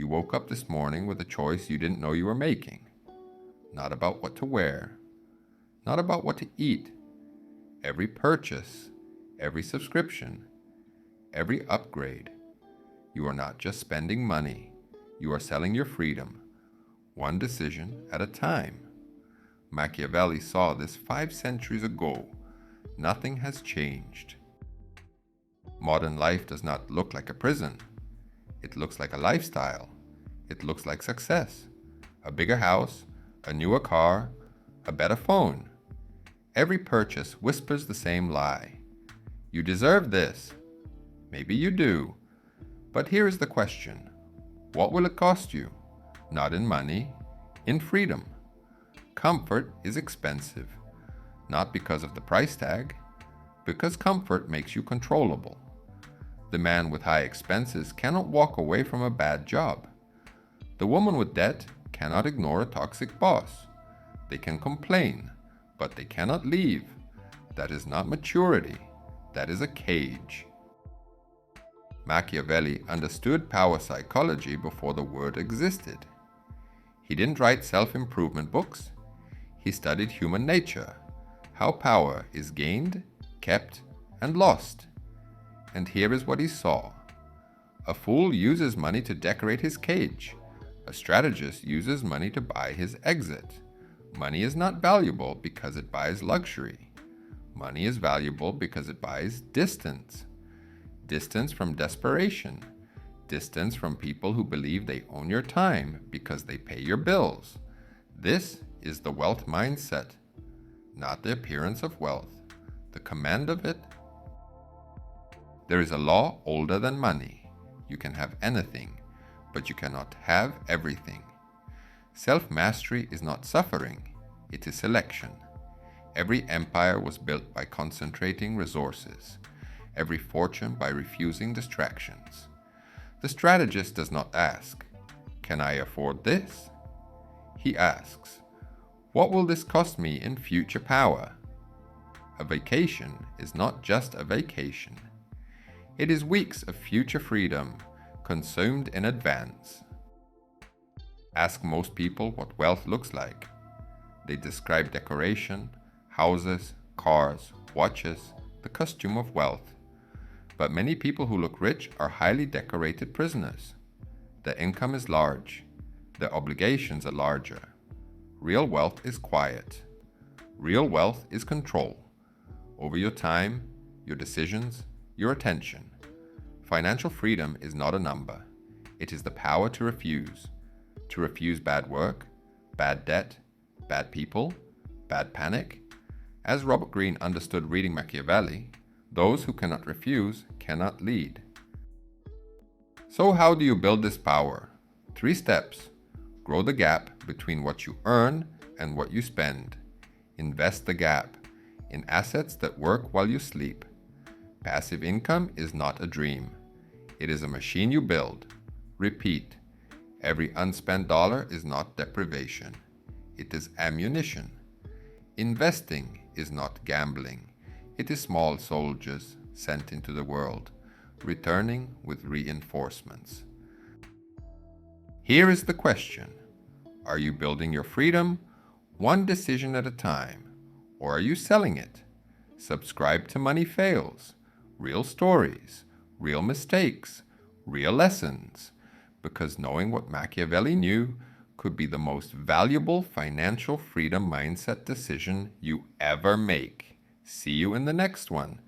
You woke up this morning with a choice you didn't know you were making. Not about what to wear, not about what to eat. Every purchase, every subscription, every upgrade. You are not just spending money, you are selling your freedom, one decision at a time. Machiavelli saw this 5 centuries ago. Nothing has changed. Modern life does not look like a prison. It looks like a lifestyle. It looks like success. A bigger house, a newer car, a better phone. Every purchase whispers the same lie. You deserve this. Maybe you do. But here is the question. What will it cost you? Not in money, in freedom. Comfort is expensive. Not because of the price tag, because comfort makes you controllable. The man with high expenses cannot walk away from a bad job. The woman with debt cannot ignore a toxic boss. They can complain, but they cannot leave. That is not maturity. That is a cage. Machiavelli understood power psychology before the word existed. He didn't write self-improvement books. He studied human nature, how power is gained, kept, and lost. And here is what he saw. A fool uses money to decorate his cage. A strategist uses money to buy his exit. Money is not valuable because it buys luxury. Money is valuable because it buys distance. Distance from desperation. Distance from people who believe they own your time because they pay your bills. This is the wealth mindset, not the appearance of wealth, the command of it. There is a law older than money. You can have anything, but you cannot have everything. Self-mastery is not suffering, it is selection. Every empire was built by concentrating resources, every fortune by refusing distractions. The strategist does not ask, "Can I afford this?" He asks, "What will this cost me in future power?" A vacation is not just a vacation. It is weeks of future freedom consumed in advance. Ask most people what wealth looks like. They describe decoration, houses, cars, watches, the costume of wealth. But many people who look rich are highly decorated prisoners. Their income is large. Their obligations are larger. Real wealth is quiet. Real wealth is control over your time, your decisions, your attention. Financial freedom is not a number. It is the power to refuse bad work, bad debt, bad people, bad panic. As Robert Greene understood reading Machiavelli, those who cannot refuse cannot lead. So how do you build this power? 3 steps. Grow the gap between what you earn and what you spend. Invest the gap in assets that work while you sleep. Passive income is not a dream. It is a machine you build. Repeat. Every unspent dollar is not deprivation. It is ammunition. Investing is not gambling. It is small soldiers sent into the world, returning with reinforcements. Here is the question. Are you building your freedom one decision at a time? Or are you selling it? Subscribe to Money Fails. Real stories, real mistakes, real lessons. Because knowing what Machiavelli knew could be the most valuable financial freedom mindset decision you ever make. See you in the next one.